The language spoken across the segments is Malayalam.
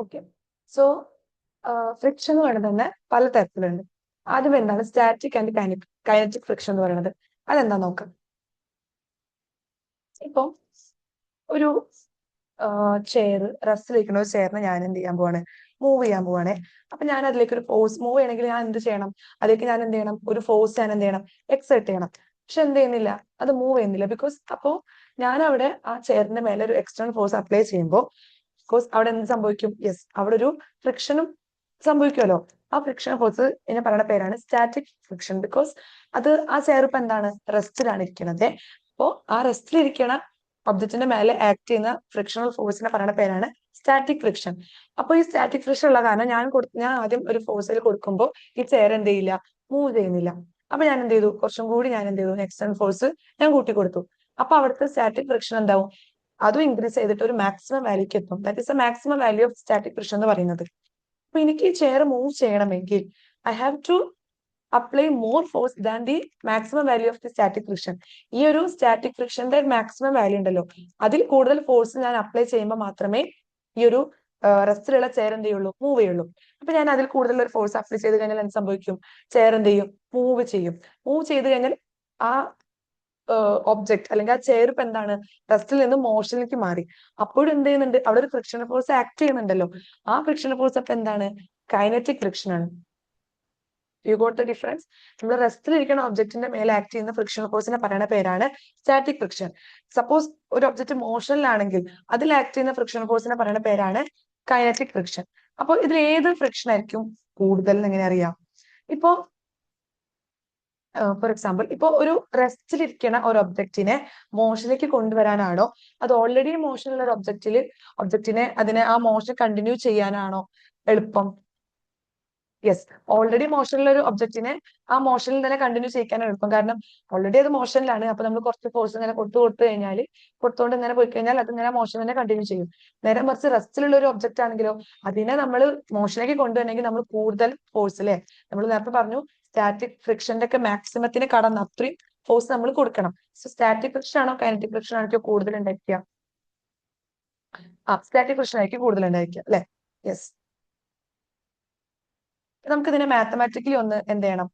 ഓക്കെ. സോ ഫ്രിക്ഷൻ എന്ന് പറയുന്നത് തന്നെ പല തരത്തിലുണ്ട്. ആദ്യം എന്താണ് സ്റ്റാറ്റിക് ആൻഡ് കൈനറ്റിക് ഫ്രിക്ഷൻ എന്ന് പറയുന്നത്? അതെന്താ നോക്കാം. ഇപ്പൊ ഒരു ചെയർ റെസ്റ്റിലിരിക്കുന്ന ഒരു ചെയറിനെ ഞാൻ എന്ത് ചെയ്യാൻ പോവാണ്, മൂവ് ചെയ്യാൻ പോവാണ്. അപ്പൊ ഞാൻ അതിലേക്ക് ഒരു ഫോഴ്സ് മൂവ് ചെയ്യണമെങ്കിൽ ഞാൻ എന്ത് ചെയ്യണം, അതിലേക്ക് ഞാൻ എന്ത് ചെയ്യണം, ഒരു ഫോഴ്സ് ഞാൻ എന്ത് ചെയ്യണം, എക്സെർട്ട് ചെയ്യണം. പക്ഷെ എന്ത് ചെയ്യുന്നില്ല, അത് മൂവ് ചെയ്യുന്നില്ല. ബിക്കോസ് അപ്പോ ഞാൻ അവിടെ ആ ചെയറിന്റെ മേലെ ഒരു എക്സ്റ്റേണൽ ഫോഴ്സ് അപ്ലൈ ചെയ്യുമ്പോൾ ബിക്കോസ് അവിടെ എന്ത് സംഭവിക്കും, യെസ്, അവിടെ ഒരു ഫ്രിക്ഷനും സംഭവിക്കുമല്ലോ. ആ ഫ്രിക്ഷൻ ഫോഴ്സ് എന്നെ പറയുന്ന പേരാണ് സ്റ്റാറ്റിക് ഫ്രിക്ഷൻ. ബിക്കോസ് അത് ആ ചെയർ ഇപ്പൊ എന്താണ്, റെസ്റ്റിലാണ് ഇരിക്കുന്നത്. അപ്പോ ആ റെസ്റ്റിലിരിക്കണ ഒബ്ജക്റ്റിന്റെ മേലെ ആക്ട് ചെയ്യുന്ന ഫ്രിക്ഷണൽ ഫോഴ്സിനെ പറയുന്ന പേരാണ് സ്റ്റാറ്റിക് ഫ്രിക്ഷൻ. അപ്പൊ ഈ സ്റ്റാറ്റിക് ഫ്രിക്ഷൻ ഉള്ള കാരണം ഞാൻ ആദ്യം ഒരു ഫോഴ്സിൽ കൊടുക്കുമ്പോൾ ഈ ചെയർ എന്ത് ചെയ്യില്ല, മൂവ് ചെയ്യുന്നില്ല. അപ്പൊ ഞാൻ എന്ത് ചെയ്തു, കുറച്ചും കൂടി ഞാൻ എന്ത് ചെയ്തു, എക്സ്റ്റേണൽ ഫോഴ്സ് ഞാൻ കൂട്ടി കൊടുത്തു. അപ്പൊ അവിടുത്തെ സ്റ്റാറ്റിക് ഫ്രിക്ഷൻ എന്താവും, അതും ഇൻക്രീസ് ചെയ്തിട്ട് ഒരു മാക്സിമം വാല്യൂക്ക് എത്തും. That is a maximum value of static friction എന്ന് പറയുന്നത്. അപ്പൊ എനിക്ക് ഈ ചെയർ മൂവ് ചെയ്യണമെങ്കിൽ I have to apply more force than the maximum value of the static friction. ഈ ഒരു സ്റ്റാറ്റിക് ഫ്രിക്ഷന്റെ മാക്സിമം വാല്യൂ ഉണ്ടല്ലോ, അതിൽ കൂടുതൽ ഫോഴ്സ് ഞാൻ അപ്ലൈ ചെയ്യുമ്പോൾ മാത്രമേ ഈ ഒരു റെസ്റ്റിലുള്ള ചെയർ എന്ത് ചെയ്യുള്ളൂ, മൂവ് ചെയ്യുള്ളൂ. അപ്പൊ ഞാൻ അതിൽ കൂടുതൽ ഒരു ഫോഴ്സ് അപ്ലൈ ചെയ്ത് കഴിഞ്ഞാൽ എന്ത് സംഭവിക്കും, ചെയർ എന്ത് ചെയ്യും, മൂവ് ചെയ്യും. മൂവ് ചെയ്ത് കഴിഞ്ഞാൽ ആ ഒബ്ജക്ട് അല്ലെങ്കിൽ ആ ചെയർ ഇപ്പൊ എന്താണ്, റെസ്റ്റിൽ നിന്ന് മോഷനിലേക്ക് മാറി. അപ്പോഴും എന്ത് ചെയ്യുന്നുണ്ട്, അവിടെ ഒരു ഫ്രിക്ഷൻ ഫോഴ്സ് ആക്ട് ചെയ്യുന്നുണ്ടല്ലോ. ആ ഫ്രിക്ഷൻ ഫോഴ്സ് അപ്പൊ എന്താണ്, കൈനറ്റിക് ഫ്രിക്ഷൻ ആണ്. You got the difference? നമ്മൾ റെസ്റ്റിൽ ഇരിക്കുന്ന ഒബ്ജക്റ്റിന്റെ മേലെ ആക്ട് ചെയ്യുന്ന ഫ്രിക്ഷൻ ഫോഴ്സിനെ പറയുന്ന പേരാണ് സ്റ്റാറ്റിക് ഫ്രിക്ഷൻ. സപ്പോസ് ഒരു ഒബ്ജക്റ്റ് മോഷനിലാണെങ്കിൽ അതിൽ ആക്ട് ചെയ്യുന്ന ഫ്രിക്ഷൻ ഫോഴ്സിനെ പറയുന്ന പേരാണ് കൈനറ്റിക് ഫ്രിക്ഷൻ. അപ്പോൾ ഇതിൽ ഏത് ഫ്രിക്ഷൻ ആയിരിക്കും കൂടുതൽ എന്ന് എങ്ങനെ അറിയാം? ഇപ്പോ ഫോർ എക്സാമ്പിൾ, ഇപ്പൊ ഒരു റെസ്റ്റിലിരിക്കുന്ന ഒരു ഒബ്ജക്റ്റിനെ മോഷനിലേക്ക് കൊണ്ടുവരാനാണോ, അത് ഓൾറെഡി മോഷനുള്ള ഒരു ഒബ്ജക്റ്റിനെ അതിനെ ആ മോഷൻ കണ്ടിന്യൂ ചെയ്യാനാണോ എളുപ്പം? യെസ്, ഓൾറെഡി മോഷനിലുള്ള ഒരു ഒബ്ജക്റ്റിനെ ആ മോഷനിൽ തന്നെ കണ്ടിന്യൂ ചെയ്യിക്കാൻ എളുപ്പം. കാരണം ഓൾറെഡി അത് മോഷനിലാണ്. അപ്പൊ നമ്മൾ കുറച്ച് ഫോഴ്സ് ഇങ്ങനെ കൊടുത്തു കഴിഞ്ഞാൽ, കൊടുത്തുകൊണ്ട് ഇങ്ങനെ പോയി കഴിഞ്ഞാൽ അത് ഇങ്ങനെ മോഷൻ തന്നെ കണ്ടിന്യൂ ചെയ്യും. നേരെ മറിച്ച് റെസ്റ്റിലുള്ള ഒരു ഒബ്ജക്റ്റ് ആണെങ്കിലോ, അതിനെ നമ്മൾ മോഷനിലേക്ക് കൊണ്ടുവരണമെങ്കിൽ നമ്മൾ കൂടുതൽ ഫോഴ്സ്, അല്ലെ, നമ്മൾ നേരത്തെ പറഞ്ഞു സ്റ്റാറ്റിക് ഫ്രിക്ഷന്റെ ഒക്കെ മാക്സിമത്തിന് കടന്ന് അത്രയും ഫോഴ്സ് നമ്മൾ കൊടുക്കണം. സോ സ്റ്റാറ്റിക് ഫ്രിക്ഷൻ ആണോ കൈനറ്റിക് ഫ്രിക്ഷൻ ആണോ കൂടുതൽ ഉണ്ടായിരിക്കുക? സ്റ്റാറ്റിക് ഫ്രിക്ഷൻ ആയിരിക്കും കൂടുതൽ ഉണ്ടായിരിക്കുക, അല്ലെ? യെസ്. നമുക്ക് ഇതിനെ മാത്തമാറ്റിക്കലി ഒന്ന് എന്ത് ചെയ്യണം,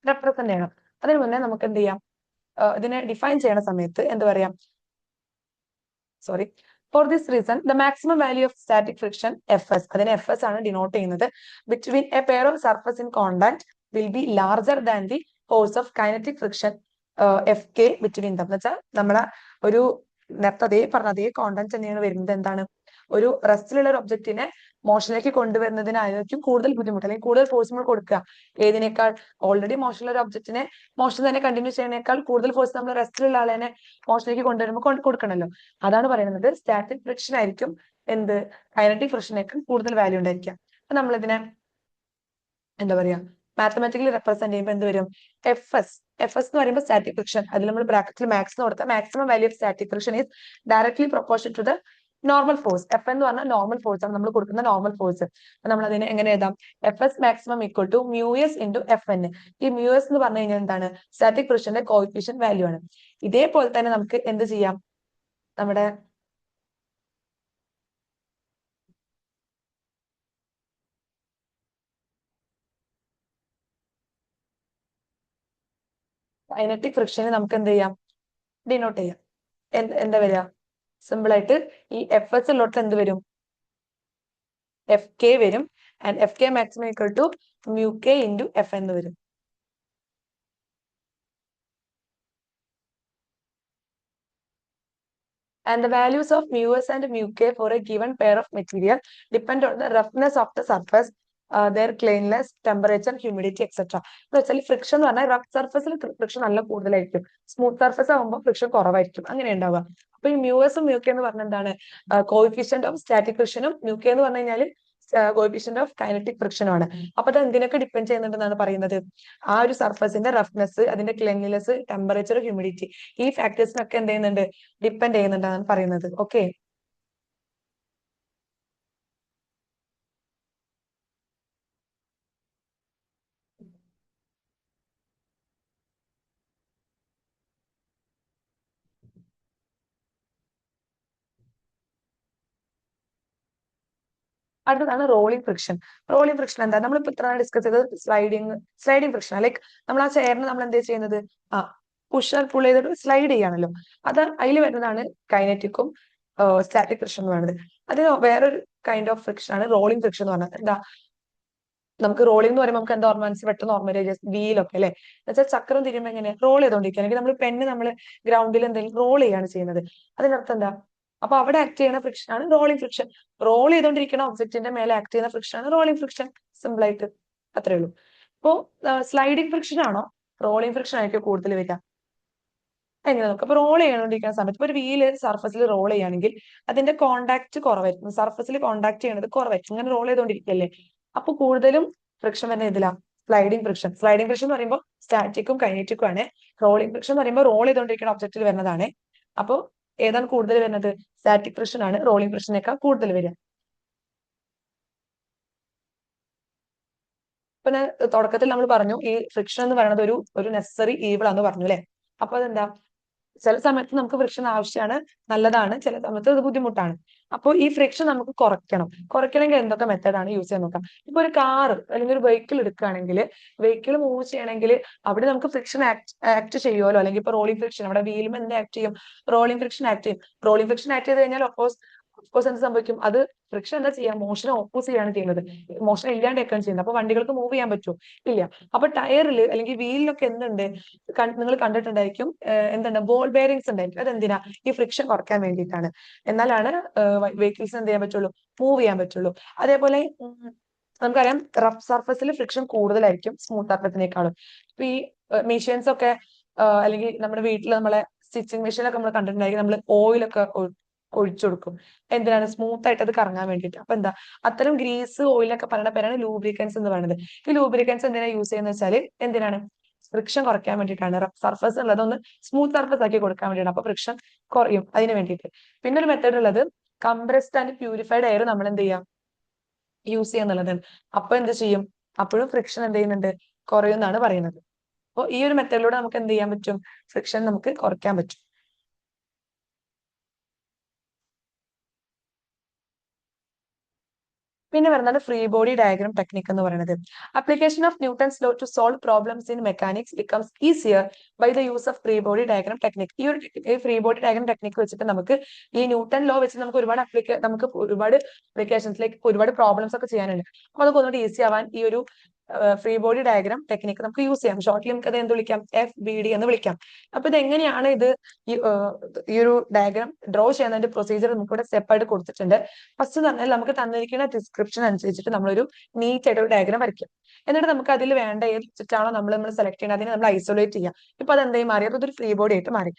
റെപ്രസെന്റ് ചെയ്യണം. അതിനു മുന്നേ നമുക്ക് എന്ത് ചെയ്യാം, ഇതിനെ ഡിഫൈൻ ചെയ്യണ സമയത്ത് എന്ത് പറയാം, sorry, for this reason the maximum value of static friction F S, അതിനെ എഫ് എസ് ആണ് ഡിനോട്ട് ചെയ്യുന്നത്, between A pair of surface in contact will be larger than the force of kinetic friction F K between them. എന്ന് വെച്ചാൽ നമ്മളെ ഒരു നേരത്തെ അതേ കോണ്ടാക്ട് തന്നെയാണ് വരുന്നത്. എന്താണ്, ഒരു റെസ്റ്റിലുള്ള ഒരു ഒബ്ജക്റ്റിനെ മോഷനിലേക്ക് കൊണ്ടുവരുന്നതിനായിരിക്കും കൂടുതൽ ബുദ്ധിമുട്ട്, അല്ലെങ്കിൽ കൂടുതൽ ഫോഴ്സ് നമ്മൾ കൊടുക്കുക. ഏതിനേക്കാൾ, ഓൾറെഡി മോഷനുള്ള ഒരു ഒബ്ജക്റ്റിനെ മോഷൻ തന്നെ കണ്ടിന്യൂ ചെയ്യുന്നതിനേക്കാൾ കൂടുതൽ ഫോഴ്സ് നമ്മൾ റെസ്റ്റിലുള്ള ആളെ മോഷനിലേക്ക് കൊണ്ടുവരുമ്പോൾ കൊടുക്കണമല്ലോ. അതാണ് പറയുന്നത് സ്റ്റാറ്റിക് ഫ്രിക്ഷൻ ആയിരിക്കും എന്ത്, കൈനറ്റിക് ഫ്രിക്ഷനേക്കാൾ കൂടുതൽ വാല്യൂ ഉണ്ടായിരിക്കുക. അപ്പൊ നമ്മളിതിനെ എന്താ പറയാ, മാത്തമാറ്റിക്കലി റെപ്രസെന്റ് ചെയ്യുമ്പോൾ എന്ത് വരും, എഫ് എസ്. എഫ് എസ് എന്ന് പറയുമ്പോൾ സ്റ്റാറ്റിക് ഫ്രിക്ഷൻ, അതിൽ നമ്മൾ ബ്രാക്കറ്റിൽ മാക്സ് കൊടുത്ത maximum value of static friction is directly proportion to the normal force. F എന്ന് പറഞ്ഞാൽ നോർമൽ ഫോഴ്സ് ആണ്, നമ്മൾ കൊടുക്കുന്ന നോർമൽ ഫോഴ്സ്. നമ്മൾ അതിനെ എങ്ങനെ എഴുതാം, F S maximum equal to mu S into F N. ഈ മ്യൂ എസ് എന്ന് പറഞ്ഞു കഴിഞ്ഞാൽ എന്താണ്, സ്റ്റാറ്റിക് ഫ്രിക്ഷന്റെ കോഎഫിഷ്യന്റ് വാല്യൂ ആണ്. ഇതേപോലെ തന്നെ നമുക്ക് എന്ത് ചെയ്യാം, നമ്മുടെ കൈനറ്റിക് ഫ്രിക്ഷനെ നമുക്ക് എന്ത് ചെയ്യാം, ഡിനോട്ട് ചെയ്യാം. എന്താ വരിക, സിമ്പിൾ ആയിട്ട് ഈ എഫ് എസ് ഉള്ളോട്ട് എന്ത് വരും, എഫ് കെ വരും. And F K maximum equal to mu K into F എന്ന് വരും. And the values of mu s and mu k for a given pair of material depend on the roughness of the surface, their cleanliness, temperature, humidity, etc. എന്ന് വെച്ചാൽ ഫ്രിക്ഷൻ എന്ന് പറഞ്ഞാൽ റഫ് സർഫസിൽ ഫ്രിക്ഷൻ നല്ല കൂടുതലായിരിക്കും, സ്മൂത്ത് സർഫസ് ആകുമ്പോൾ ഫ്രിക്ഷൻ കുറവായിരിക്കും, അങ്ങനെ ഉണ്ടാവുക. അപ്പൊ ഈ മ്യൂ എസും മ്യൂ കെ എന്ന് പറഞ്ഞ എന്താണ്, കോയിഫിഷ്യന്റ് ഓഫ് സ്റ്റാറ്റിക് ഫ്രിക്ഷനും മ്യൂ കെ എന്ന് പറഞ്ഞു കഴിഞ്ഞാൽ കോയിഫിഷ്യന്റ് ഓഫ് കൈനറ്റിക് ഫ്രിക്ഷനും ആണ്. അപ്പൊ അത് എന്തിനൊക്കെ ഡിപ്പെൻഡ് ചെയ്യുന്നുണ്ടെന്നാണ് പറയുന്നത്, ആ ഒരു സർഫസിന്റെ റഫ്നെസ്, അതിന്റെ ക്ലെൻലിനെസ്, ടെമ്പറേച്ചർ, ഹ്യൂമിഡിറ്റി, ഈ ഫാക്ടേഴ്സിനൊക്കെ എന്ത് ചെയ്യുന്നുണ്ട്, ഡിപ്പെൻഡ് ചെയ്യുന്നുണ്ടെന്നാണ് പറയുന്നത്. ഓക്കെ. അടുത്തതാണ് റോളിംഗ് ഫ്രിക്ഷൻ. റോളിംഗ് ഫ്രിക്ഷൻ എന്താ, നമ്മളിപ്പോ ഇത്ര ഡിസ്കസ് ചെയ്തത് സ്ലൈഡിങ് ഫ്രിക്ഷൻ. ലൈക്ക് നമ്മൾ ആ ചെയറിന് നമ്മൾ എന്താ ചെയ്യുന്നത്, ആ പുഷ് ആൻഡ് പുൾ ചെയ്തിട്ട് സ്ലൈഡ് ചെയ്യാണല്ലോ. അത് അതിൽ വരുന്നതാണ് കൈനറ്റിക്കും സ്റ്റാറ്റിക് ഫ്രിക്ഷൻ എന്ന് പറയുന്നത്. അത് വേറൊരു കൈൻഡ് ഓഫ് ഫ്രിക്ഷൻ ആണ് റോളിംഗ് ഫ്രിക്ഷൻ എന്ന് പറഞ്ഞത്. എന്താ, നമുക്ക് റോളിംഗ് എന്ന് പറയുമ്പോൾ നമുക്ക് എന്താ ഓർമ്മ, മനസ്സിൽ പെട്ടെന്ന് ഓർമ്മ വരിക വീലൊക്കെ അല്ലെ, എന്നുവെച്ചാൽ ചക്രം തിരിയുമ്പോൾ എങ്ങനെ റോൾ ചെയ്തോണ്ടിരിക്കുക, അല്ലെങ്കിൽ നമ്മൾ പെണ്ണ് നമ്മൾ ഗ്രൗണ്ടിൽ എന്തെങ്കിലും റോൾ ചെയ്യാണ് ചെയ്യുന്നത്. അതിനർത്ഥം എന്താ, അപ്പൊ അവിടെ ആക്ട് ചെയ്യുന്ന ഫ്രിക്ഷൻ ആണ് റോളിംഗ് ഫ്രിക്ഷൻ. റോൾ ചെയ്തോണ്ടിരിക്കുന്ന ഒബ്ജക്റ്റിന്റെ മേലെ ആക്ട് ചെയ്യുന്ന ഫ്രിക്ഷൻ ആണ് റോളിംഗ് ഫ്രിക്ഷൻ. സിമ്പിൾ ആയിട്ട് അത്രേ ഉള്ളൂ. ഇപ്പോ സ്ലൈഡിംഗ് ഫ്രിക്ഷൻ ആണോ റോളിംഗ് ഫ്രിക്ഷൻ ആയിരിക്കും കൂടുതൽ വരിക? എങ്ങനെ നോക്കാം. അപ്പൊ റോൾ ചെയ്യണോണ്ടിരിക്കുന്ന സമയത്ത് ഇപ്പൊ ഒരു വീല് സർഫസിൽ റോൾ ചെയ്യുകയാണെങ്കിൽ അതിന്റെ കോണ്ടാക്ട് കുറവായിരിക്കും, സർഫസിൽ കോണ്ടാക്ട് ചെയ്യണത് കുറവായിരിക്കും, ഇങ്ങനെ റോൾ ചെയ്തോണ്ടിരിക്കല്ലേ. അപ്പൊ കൂടുതലും ഫ്രിക്ഷൻ തന്നെ ഇതിലാ സ്ലൈഡിംഗ് ഫ്രിക്ഷൻ. സ്ലൈഡിംഗ് ഫ്രിക്ഷൻ എന്ന് പറയുമ്പോൾ സ്റ്റാറ്റിക്കും കൈനറ്റിക്കും ആണ്. റോളിംഗ് ഫ്രിക്ഷൻ എന്ന് പറയുമ്പോൾ റോൾ ചെയ്തോണ്ടിരിക്കുന്ന ഒബ്ജക്റ്റിൽ വരുന്നതാണ്. അപ്പൊ ഏതാണ് കൂടുതൽ വരുന്നത്? സ്റ്റാറ്റിക് ഫ്രിക്ഷൻ ആണ് റോളിംഗ് ഫ്രിക്ഷനേക്കാൾ കൂടുതൽ വരിക. ഇപ്പൊ ഞാൻ തുടക്കത്തിൽ നമ്മൾ പറഞ്ഞു ഈ ഫ്രിക്ഷൻ എന്ന് പറയുന്നത് ഒരു നെസസറി ഈവിൾ ആണെന്ന് പറഞ്ഞു അല്ലെ. അപ്പൊ അതെന്താ, ചില സമയത്ത് നമുക്ക് ഫ്രിക്ഷൻ ആവശ്യമാണ്, നല്ലതാണ്, ചില സമയത്ത് അത് ബുദ്ധിമുട്ടാണ്. അപ്പോൾ ഈ ഫ്രിക്ഷൻ നമുക്ക് കുറയ്ക്കണമെങ്കിൽ എന്തൊക്കെ മെത്തേഡാണ് യൂസ് ചെയ്യാൻ നോക്കാം. ഇപ്പൊ ഒരു കാർ അല്ലെങ്കിൽ ഒരു വെഹിക്കിൾ എടുക്കുകയാണെങ്കിൽ, വെഹിക്കിൾ മൂവ് ചെയ്യണമെങ്കിൽ അവിടെ നമുക്ക് ഫ്രിക്ഷൻ ആക്ട് ചെയ്യുമല്ലോ, അല്ലെങ്കിൽ ഇപ്പൊ റോളിംഗ് ഫ്രിക്ഷൻ അവിടെ വീലും എന്ത് ആക്ട് ചെയ്യും, റോളിംഗ് ഫ്രിക്ഷൻ ആക്ട് ചെയ്യും. റോളിംഗ് ഫ്രിക്ഷൻ ആക്ട് ചെയ്ത് കഴിഞ്ഞാൽ ഓഫ്കോഴ്സ് എന്ത് സംഭവിക്കും, അത് ഫ്രിക്ഷൻ എന്താ ചെയ്യാം, മോഷനെ ഓപ്പോസ് ചെയ്യാണ് ചെയ്യുന്നത്, മോഷൻ ഇല്ലാണ്ടാക്കുകയാണ് ചെയ്യുന്നത്. അപ്പൊ വണ്ടികൾക്ക് മൂവ് ചെയ്യാൻ പറ്റുമോ? ഇല്ല. അപ്പൊ ടയറിൽ അല്ലെങ്കിൽ വീലിലൊക്കെ എന്തുണ്ട്, നിങ്ങൾ കണ്ടിട്ടുണ്ടായിരിക്കും, എന്താണ് ബോൾ ബെയറിങ്സ് ഉണ്ടായിരിക്കും. അതെന്തിനാ, ഈ ഫ്രിക്ഷൻ കുറയ്ക്കാൻ വേണ്ടിയിട്ടാണ്. എന്നാലാണ് വെഹിക്കിൾസ് എന്ത് ചെയ്യാൻ പറ്റുള്ളൂ, മൂവ് ചെയ്യാൻ പറ്റുള്ളൂ. അതേപോലെ നമുക്കറിയാം റഫ് സർഫസിൽ ഫ്രിക്ഷൻ കൂടുതലായിരിക്കും സ്മൂത്ത് സർഫസിനേക്കാളും. ഇപ്പൊ ഈ മെഷീൻസ് ഒക്കെ അല്ലെങ്കിൽ നമ്മുടെ വീട്ടിൽ നമ്മളെ സ്റ്റിച്ചിങ് മെഷീനൊക്കെ നമ്മൾ കണ്ടിട്ടുണ്ടായിരിക്കും, നമ്മൾ ഓയിലൊക്കെ ഒഴിച്ചു കൊടുക്കും. എന്തിനാണ്, സ്മൂത്ത് ആയിട്ട് അത് കറങ്ങാൻ വേണ്ടിയിട്ട്. അപ്പൊ എന്താ, അത്തരം ഗ്രീസ് ഓയിലൊക്കെ പറയുന്ന പേരാണ് ലൂബ്രിക്കൻസ് എന്ന് പറയുന്നത്. ഈ ലൂബ്രിക്കൻസ് എന്തിനാ യൂസ് ചെയ്യുന്നത് വെച്ചാൽ എന്തിനാണ്, ഫ്രിക്ഷൻ കുറയ്ക്കാൻ വേണ്ടിയിട്ടാണ്. റഫ് സർഫസ് ഉള്ളത് ഒന്ന് സ്മൂത്ത് സർഫസ് ആക്കി കൊടുക്കാൻ വേണ്ടിയിട്ടാണ്. അപ്പൊ ഫ്രിക്ഷൻ കുറയും അതിന് വേണ്ടിയിട്ട്. പിന്നെ ഒരു മെത്തേഡ് ഉള്ളത് കംപ്രസ്ഡ് ആൻഡ് പ്യൂരിഫൈഡ് എയർ നമ്മൾ എന്ത് ചെയ്യാം, യൂസ് ചെയ്യാന്നുള്ളതാണ്. അപ്പൊ എന്ത് ചെയ്യും, അപ്പോഴും ഫ്രിക്ഷൻ എന്ത് ചെയ്യുന്നുണ്ട്, കുറയുമെന്നാണ് പറയുന്നത്. അപ്പോൾ ഈ ഒരു മെത്തേഡിലൂടെ നമുക്ക് എന്ത് ചെയ്യാൻ പറ്റും, ഫ്രിക്ഷൻ നമുക്ക് കുറയ്ക്കാൻ പറ്റും. പിന്നെ വരുന്നത് ഫ്രീ ബോഡി ഡയഗ്രാം ടെക്നിക് എന്ന് പറയുന്നത്. Application of Newton's law to solve problems in mechanics becomes easier by the use of free body diagram technique. ഈ ഫ്രീ ബോഡി ഡയഗ്രാം ടെക്നിക് വെച്ചിട്ട് നമുക്ക് ഈ ന്യൂട്ടൺ ലോ വെച്ച് നമുക്ക് ഒരുപാട് അപ്ലിക്കേഷൻസിലേക്ക് ഒരുപാട് പ്രോബ്ലംസ് ഒക്കെ ചെയ്യാനുണ്ട്. അപ്പൊ അതൊക്കെ ഒന്നുകൂടി ഈസി ആവാൻ ഈ ഒരു ഫ്രീ ബോഡി ഡയഗ്രാം ടെക്നിക്ക് നമുക്ക് യൂസ് ചെയ്യാം. ഷോർട്ട്ലി നമുക്ക് അത് എന്ത് വിളിക്കാം, FBD എന്ന് വിളിക്കാം. അപ്പൊ ഇത് എങ്ങനെയാണ് ഈ ഒരു ഡയഗ്രാം ഡ്രോ ചെയ്യുന്നതിന്റെ പ്രൊസീജിയർ നമുക്ക് ഇവിടെ സ്റ്റെപ്പ് ആയിട്ട് കൊടുത്തിട്ടുണ്ട്. ഫസ്റ്റ് എന്ന് പറഞ്ഞാൽ നമുക്ക് തന്നിരിക്കുന്ന ഡിസ്ക്രിപ്ഷൻ അനുസരിച്ചിട്ട് നമ്മളൊരു നീറ്റ് ആയിട്ട് ഒരു ഡയഗ്രാം വരയ്ക്കും. എന്നിട്ട് നമുക്ക് അതിൽ വേണ്ട ഏത് ഒബ്ജക്റ്റ് ആണോ നമ്മൾ സെലക്ട് ചെയ്യുന്നത് അതിനെ നമ്മൾ ഐസൊലേറ്റ് ചെയ്യാം. ഇപ്പൊ അത് എന്തായി മാറി, അതൊരു ഫ്രീ ബോഡി ആയിട്ട് മാറി.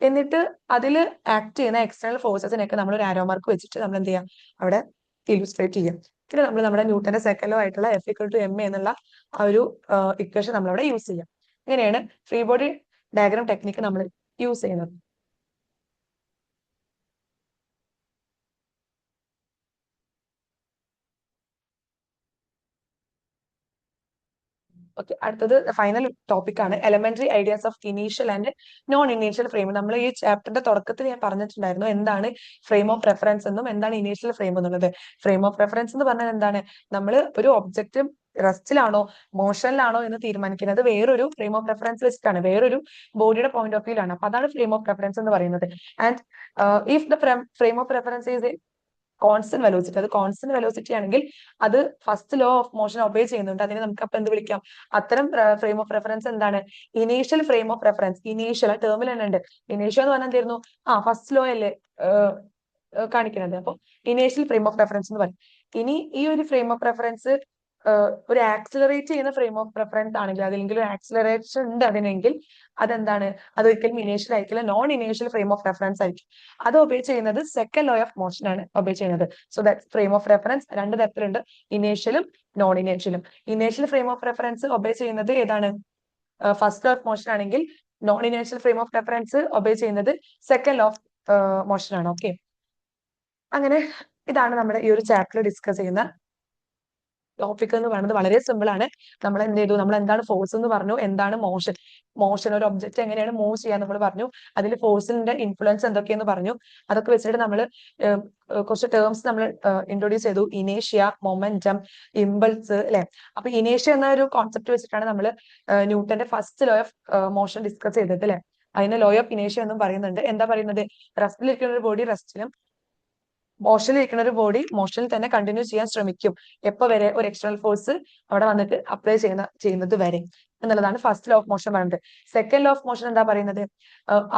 എന്നിട്ട് അതിൽ ആക്ട് ചെയ്യുന്ന എക്സ്റ്റേണൽ ഫോഴ്സസിനൊക്കെ നമ്മൾ ഒരു ആരോ മാർക്ക് വെച്ചിട്ട് നമ്മൾ എന്ത് ചെയ്യാം, അവിടെ ഇലുസ്ട്രേറ്റ് ചെയ്യാം. പിന്നെ നമ്മൾ നമ്മുടെ ന്യൂട്ടന്റെ സെക്കൻഡ് ലോ ആയിട്ടുള്ള F=ma എന്നുള്ള ആ ഒരു ഇക്വേഷൻ നമ്മൾ അവിടെ യൂസ് ചെയ്യാം. ഇങ്ങനെയാണ് ഫ്രീ ബോഡി ഡയഗ്രാം ടെക്നിക്ക് നമ്മൾ യൂസ് ചെയ്യുന്നത്. ഓക്കെ, അടുത്തത് ഫൈനൽ ടോപ്പിക് ആണ് elementary ideas of initial and non initial frame. നമ്മൾ ഈ ചാപ്റ്ററിന്റെ തുടക്കത്തിൽ ഞാൻ പറഞ്ഞിട്ടുണ്ടായിരുന്നു എന്താണ് ഫ്രെയിം ഓഫ് റെഫറൻസ് എന്നും എന്താണ് ഇനീഷ്യൽ ഫ്രെയിം എന്നുള്ളത്. ഫ്രെയിം ഓഫ് റെഫറൻസ് എന്ന് പറഞ്ഞാൽ എന്താണ്, നമ്മൾ ഒരു ഒബ്ജക്റ്റ് റെസ്റ്റിലാണോ മോഷനിലാണോ എന്ന് തീരുമാനിക്കുന്നത് വേറൊരു ഫ്രെയിം ഓഫ് റെഫറൻസ് വെച്ചിട്ടാണ്, വേറൊരു ബോഡിയുടെ പോയിന്റ് ഓഫ് വ്യൂ ആണ്. അപ്പൊ അതാണ് ഫ്രെയിം ഓഫ് റെഫറൻസ് എന്ന് പറയുന്നത്. And if the frame of reference is constant velocity, അത് കോൺസ്റ്റന്റ് വെലോസിറ്റി ആണെങ്കിൽ അത് first law of motion obey ചെയ്യുന്നുണ്ട്. അതിനെ നമുക്ക് അപ്പൊ എന്ത് വിളിക്കാം, അത്തരം ഫ്രെയിം ഓഫ് റെഫറൻസ് എന്താണ്, initial frame of reference. Initial ടേമിൽ തന്നെ ഉണ്ട്. ഇനീഷ്യൽ എന്ന് പറഞ്ഞാൽ എന്തായിരുന്നു, ഫസ്റ്റ് ലോ അല്ലേ കാണിക്കുന്നത്. അപ്പൊ ഇനീഷ്യൽ ഫ്രെയിം ഓഫ് റെഫറൻസ് എന്ന് പറയും. ഇനി ഈ ഒരു ഫ്രെയിം ഓഫ് റെഫറൻസ് ഒരു ആക്സിലറേറ്റ് ചെയ്യുന്ന ഫ്രെയിം ഓഫ് റെഫറൻസ് ആണെങ്കിൽ, അതിലെങ്കിൽ ഒരു ആക്സിലറേഷൻ ഉണ്ട് അതിനെങ്കിൽ അതെന്താണ്, അത് ഒരിക്കലും ഇനീഷ്യൽ ആയിരിക്കില്ല, non initial frame of reference ആയിരിക്കും. അത് ഒബേ ചെയ്യുന്നത് സെക്കൻഡ് ലോ ഓഫ് മോഷൻ ആണ് ഒബേ ചെയ്യുന്നത്. So that frame of reference രണ്ട് തരത്തിലുണ്ട്, ഇനീഷ്യലും നോൺ ഇനീഷ്യലും. Initial frame of reference obey ചെയ്യുന്നത് ഏതാണ്, ഫസ്റ്റ് ലോ ഓഫ് മോഷൻ ആണെങ്കിൽ non initial frame of reference obey ചെയ്യുന്നത് സെക്കൻഡ് ലോ ഓഫ് മോഷൻ ആണ്. ഓക്കെ, അങ്ങനെ ഇതാണ് നമ്മുടെ ഈ ഒരു ചാപ്റ്ററിൽ ഡിസ്കസ് ചെയ്യുന്ന ടോപ്പിക് എന്ന് പറയുന്നത് വളരെ സിമ്പിൾ ആണ്. നമ്മൾ എന്ത് ചെയ്തു, നമ്മൾ എന്താണ് ഫോഴ്സ് എന്ന് പറഞ്ഞു, എന്താണ് മോഷൻ, ഒരു ഒബ്ജക്റ്റ് എങ്ങനെയാണ് മൂവ് ചെയ്യാൻ നമ്മൾ പറഞ്ഞു, അതിൽ ഫോഴ്സിന്റെ ഇൻഫ്ലുവൻസ് എന്തൊക്കെയെന്ന് പറഞ്ഞു. അതൊക്കെ വെച്ചിട്ട് നമ്മൾ കുറച്ച് ടേംസ് നമ്മൾ ഇൻട്രൊഡ്യൂസ് ചെയ്തു. ഇനേഷ്യ, മൊമെന്റം, ഇമ്പൾസ് അല്ലെ. അപ്പൊ ഇനേഷ്യ എന്ന ഒരു കോൺസെപ്റ്റ് വെച്ചിട്ടാണ് നമ്മൾ ന്യൂട്ടന്റെ first law of motion discuss ചെയ്തത് അല്ലെ. അതിന് ലോ ഓഫ് ഇനേഷ്യ എന്നും പറയുന്നുണ്ട്. എന്താ പറയുന്നത്, റെസ്റ്റിലിരിക്കുന്ന ഒരു ബോഡി റെസ്റ്റിലും മോഷനിൽ ഇരിക്കുന്ന ഒരു ബോഡി മോഷനിൽ തന്നെ കണ്ടിന്യൂ ചെയ്യാൻ ശ്രമിക്കും. എപ്പോ വരെ, ഒരു എക്സ്റ്റേണൽ ഫോഴ്സ് അവിടെ വന്നിട്ട് അപ്ലൈ ചെയ്യുന്നത് വരെ എന്നുള്ളതാണ് ഫസ്റ്റ് ലോ ഓഫ് മോഷൻ പറയുന്നത്. സെക്കൻഡ് ലോ ഓഫ് മോഷൻ എന്താ പറയുന്നത്,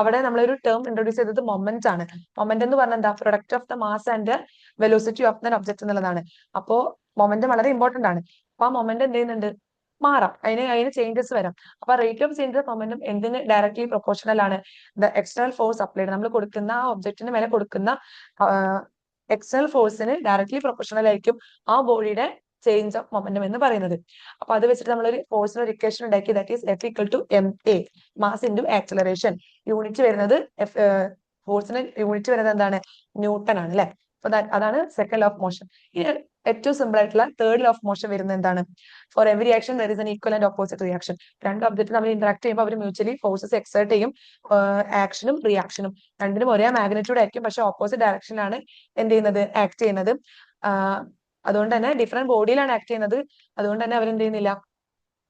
അവിടെ നമ്മളൊരു ടേം ഇൻട്രൊഡ്യൂസ് ചെയ്തത് മൊമെന്റ് ആണ്. മൊമെന്റ് എന്ന് പറഞ്ഞാൽ എന്താ, product of the mass and velocity of than object എന്നുള്ളതാണ്. അപ്പോ മൊമെന്റ് വളരെ ഇമ്പോർട്ടന്റ് ആണ്. അപ്പൊ ആ മൊമെന്റ് എന്ത് ചെയ്യുന്നുണ്ട്, മാറാം, അതിന് ചേഞ്ചസ് വരാം. അപ്പൊ rate of change of momentum എന്തിന് ഡയറക്ട്ലി പ്രൊപ്പോർഷണൽ ആണ്, ദ എക്സ്റ്റേണൽ ഫോഴ്സ് അപ്ലൈഡ്, നമ്മൾ കൊടുക്കുന്ന ആ ഒബ്ജക്റ്റിന് മേലെ കൊടുക്കുന്ന എക്സ്റ്റേണൽ ഫോഴ്സിന് ഡയറക്ട്ലി പ്രൊപ്പോർഷണൽ ആയിരിക്കും ആ ബോഡിയുടെ ചേഞ്ച് ഓഫ് മൊമെന്റം എന്ന് പറയുന്നത്. അപ്പൊ അത് വെച്ചിട്ട് നമ്മളൊരു ഫോഴ്സിന് ഒരു ഇക്വേഷൻ ഉണ്ടാക്കി, that is F equal to ma, mass into acceleration. Unit വരുന്നത് ഫോഴ്സിന് യൂണിറ്റ് വരുന്നത് എന്താണ്, ന്യൂട്ടൺ ആണ് അല്ലെ. അപ്പൊ അതാണ് സെക്കൻഡ് ലോ ഓഫ് മോഷൻ. ഇനി ഏറ്റവും സിമ്പിൾ ആയിട്ടുള്ള തേർഡ് ലോ ഓഫ് മോഷൻ വരുന്നത് എന്താണ്, for every action there is an equal and opposite reaction. രണ്ട് ഒബ്ജക്റ്റ് നമ്മൾ ഇന്ററാക്ട് ചെയ്യുമ്പോൾ അവർ മ്യൂച്വലി ഫോഴ്സസ് എക്സേർട്ട് ചെയ്യും. ആക്ഷനും റിയാക്ഷനും രണ്ടിനും ഒരേ മാഗ്നിറ്റ്യൂഡ് ആയിരിക്കും, പക്ഷെ ഓപ്പോസിറ്റ് ഡയറക്ഷനിലാണ് എന്ത് ചെയ്യുന്നത്, ആക്ട് ചെയ്യുന്നത്. അതുകൊണ്ട് തന്നെ ഡിഫറെന്റ് ബോഡിയിലാണ് ആക്ട് ചെയ്യുന്നത്. അതുകൊണ്ട് തന്നെ അവരെന്ത് ചെയ്യുന്നില്ല,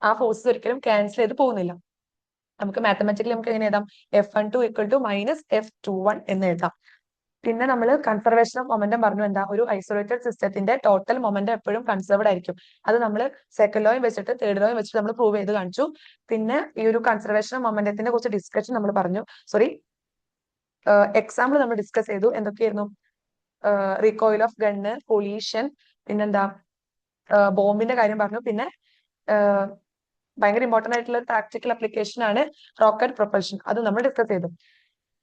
ആ ഫോഴ്സസ് ഒരിക്കലും ക്യാൻസൽ ചെയ്ത് പോകുന്നില്ല. നമുക്ക് മാത്തമാറ്റിക്കലി നമുക്ക് എങ്ങനെ എഴുതാം, F12 = -F21 എന്ന് എഴുതാം. പിന്നെ നമ്മൾ കൺസർവേഷൻ ഓഫ് മൊമെന്റം പറഞ്ഞു. എന്താ, ഒരു ഐസൊലേറ്റഡ് സിസ്റ്റത്തിന്റെ ടോട്ടൽ മൊമെന്റം എപ്പോഴും കൺസർവ്ഡ് ആയിരിക്കും. അത് നമ്മൾ സെക്കൻഡ് ലോയും വെച്ചിട്ട് തേർഡ് ലോയും വെച്ചിട്ട് നമ്മൾ പ്രൂവ് ചെയ്ത് കാണിച്ചു. പിന്നെ ഈ ഒരു കൺസർവേഷൻ ഓഫ് മൊമെന്റത്തിന്റെ കുറച്ച് ഡിസ്കഷൻ നമ്മൾ പറഞ്ഞു, എക്സാമ്പിൾ നമ്മൾ ഡിസ്കസ് ചെയ്തു. എന്തൊക്കെയായിരുന്നു, റീകോയിൽ ഓഫ് ഗണ്ണ്, കൊളീഷൻ, പിന്നെന്താ ബോംബിന്റെ കാര്യം പറഞ്ഞു. പിന്നെ ഭയങ്കര ഇമ്പോർട്ടന്റ് ആയിട്ടുള്ള പ്രാക്ടിക്കൽ അപ്ലിക്കേഷൻ ആണ് റോക്കറ്റ് പ്രൊപ്പൽഷൻ, അത് നമ്മൾ ഡിസ്കസ് ചെയ്തു.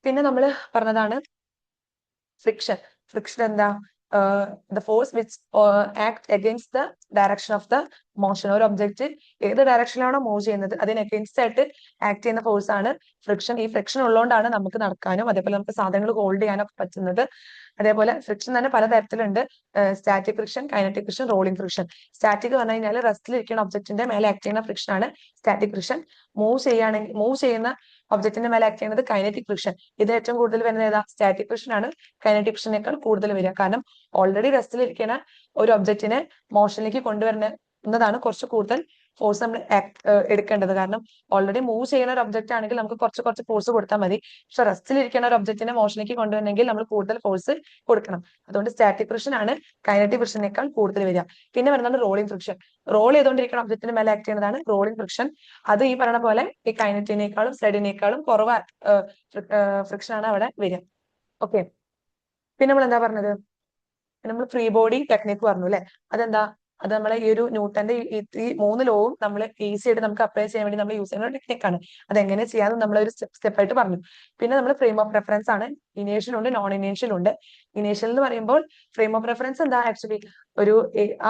പിന്നെ നമ്മൾ പറഞ്ഞതാണ് ഫ്രിക്ഷൻ. ഫ്രിക്ഷൻ എന്താ, the force which act against the direction of the motion. ഒരു ഒബ്ജക്റ്റ് ഏത് ഡയറക്ഷനിലാണോ മൂവ് ചെയ്യുന്നത് അതിന് അഗൈൻസ്റ്റ് ആയിട്ട് ആക്ട് ചെയ്യുന്ന ഫോഴ്സ് ആണ് ഫ്രിക്ഷൻ. ഈ ഫ്രിക്ഷൻ ഉള്ളതുകൊണ്ടാണ് നമുക്ക് നടക്കാനും അതേപോലെ നമുക്ക് സാധനങ്ങൾ ഹോൾഡ് ചെയ്യാനും പറ്റുന്നത്. അതേപോലെ ഫ്രിക്ഷൻ തന്നെ പലതരത്തിലുണ്ട്, static friction, kinetic friction, rolling friction. Static പറഞ്ഞു കഴിഞ്ഞാൽ റെസ്റ്റിലിരിക്കുന്ന ഒബ്ജക്റ്റിന്റെ മേലെ ആക്ട് ചെയ്യുന്ന ഫ്രിക്ഷൻ ആണ് സ്റ്റാറ്റിക് ഫ്രിക്ഷൻ. മൂവ് ചെയ്യുന്ന ഒബ്ജക്റ്റിന്റെ മേലെ ആക്ട് ചെയ്യുന്നത് കൈനറ്റിക് ഫ്രിക്ഷൻ. ഇത് ഏറ്റവും കൂടുതൽ വരുന്നത് ഏതാ, സ്റ്റാറ്റിക് ഫ്രിക്ഷൻ ആണ് കൈനറ്റിക് ഫ്രിക്ഷനേക്കാൾ കൂടുതൽ വരിക. കാരണം ഓൾറെഡി റെസ്റ്റിലിരിക്കുന്ന ഒരു ഒബ്ജക്റ്റിനെ മോഷനിലേക്ക് കൊണ്ടുവരുന്നതാണ് കുറച്ച് കൂടുതൽ ഫോഴ്സ് നമ്മൾ എടുക്കേണ്ടത്. കാരണം ഓൾറെഡി മൂവ് ചെയ്യുന്ന ഒരു ഒബ്ജക്റ്റ് ആണെങ്കിൽ നമുക്ക് കുറച്ച് ഫോഴ്സ് കൊടുത്താൽ മതി. പക്ഷെ റെസ്റ്റിലിരിക്കുന്ന ഒരു ഒബ്ജക്റ്റിനെ മോഷനിലേക്ക് കൊണ്ടുവരണമെങ്കിൽ നമ്മൾ കൂടുതൽ ഫോഴ്സ് കൊടുക്കണം. അതുകൊണ്ട് സ്റ്റാറ്റിക് ഫ്രിക്ഷൻ ആണ് കൈനറ്റിക് ഫ്രിക്ഷനേക്കാൾ കൂടുതൽ വരിക. പിന്നെ വരുന്നത് റോളിംഗ് ഫ്രിക്ഷൻ. റോൾ ചെയ്തുകൊണ്ടിരിക്കുന്ന ഒബ്ജക്റ്റിന് മേലെ ആക്ട് ചെയ്യുന്നതാണ് റോളിംഗ് ഫ്രിക്ഷൻ. അത് ഈ പറയുന്ന പോലെ ഈ കൈനറ്റിനേക്കാളും സ്റ്റഡിനേക്കാളും കുറവ് ഫ്രിക്ഷൻ ആണ് അവിടെ വരിക. ഓക്കെ, പിന്നെ നമ്മൾ എന്താ പറഞ്ഞത്, നമ്മൾ ഫ്രീ ബോഡി ടെക്നിക്ക് പറഞ്ഞു അല്ലെ. അതെന്താ, അത് നമ്മളെ ഈ ഒരു ന്യൂട്ടന്റെ ഈ 3 ലോവും നമ്മൾ ഈസി ആയിട്ട് നമുക്ക് അപ്ലൈ ചെയ്യാൻ വേണ്ടി നമ്മൾ യൂസ് ചെയ്യുന്ന ടെക്നിക്കാണ്. അതെങ്ങനെ ചെയ്യാമെന്ന് നമ്മൾ ഒരു സ്റ്റെപ്പ് ആയിട്ട് പറഞ്ഞു. പിന്നെ നമ്മൾ ഫ്രെയിം ഓഫ് റെഫറൻസ് ആണ്. ഇനേഷ്യൽ ഉണ്ട്, നോൺ ഇനേഷ്യൽ ഉണ്ട്. ഇനേഷ്യൽ എന്ന് പറയുമ്പോൾ ഫ്രെയിം ഓഫ് റെഫറൻസ് എന്താ, ആക്ച്വലി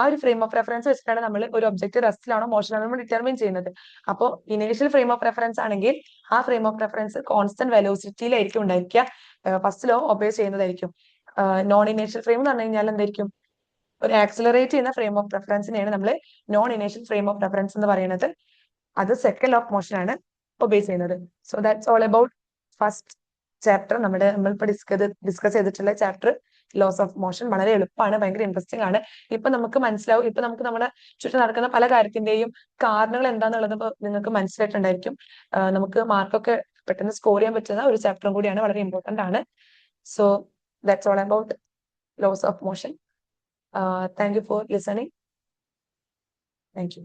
ആ ഒരു ഫ്രെയിം ഓഫ് റെഫറൻസ് വെച്ചിട്ടാണ് നമ്മൾ ഒരു ഒബ്ജക്ട് റെസ്റ്റിലാണോ മോഷനാണോ നമ്മൾ ഡിറ്റർമിൻ ചെയ്യുന്നത്. അപ്പോൾ ഇനേഷ്യൽ ഫ്രെയിം ഓഫ് റെഫറൻസ് ആണെങ്കിൽ ആ ഫ്രെയിം ഓഫ് റെഫറൻസ് കോൺസ്റ്റന്റ് വെലോസിറ്റിയിലായിരിക്കും ഉണ്ടായിരിക്കുക, ഫസ്റ്റ് ലോ ഒബേ ചെയ്യുന്നതായിരിക്കും. നോൺ ഇനേഷ്യൽ ഫ്രെയിം എന്ന് പറഞ്ഞു കഴിഞ്ഞാൽ എന്തായിരിക്കും, ഒരു ആക്സിലറേറ്റ് ചെയ്യുന്ന ഫ്രെയിം ഓഫ് റെഫറൻസിനെയാണ് നമ്മൾ non inertial frame of reference എന്ന് പറയുന്നത്. അത് സെക്കൻഡ് ലോ ഓഫ് മോഷൻ ആണ് ഒബേ ചെയ്യുന്നത്. So that's all about first chapter. നമ്മളിപ്പോ ഡിസ്കസ് ചെയ്തിട്ടുള്ള ചാപ്റ്റർ ലോസ് ഓഫ് മോഷൻ വളരെ എളുപ്പമാണ്, ഭയങ്കര ഇൻട്രസ്റ്റിംഗ് ആണ്. ഇപ്പൊ നമുക്ക് മനസ്സിലാവും, ഇപ്പൊ നമുക്ക് നമ്മുടെ ചുറ്റും നടക്കുന്ന പല കാര്യത്തിന്റെയും കാരണങ്ങൾ എന്താണെന്നുള്ളത് നിങ്ങൾക്ക് മനസ്സിലായിട്ടുണ്ടായിരിക്കും. നമുക്ക് മാർക്കൊക്കെ പെട്ടെന്ന് സ്കോർ ചെയ്യാൻ പറ്റുന്ന ഒരു ചാപ്റ്ററും കൂടിയാണ്, വളരെ ഇമ്പോർട്ടന്റ് ആണ്. So that's all about laws of motion. Thank you for listening. Thank you.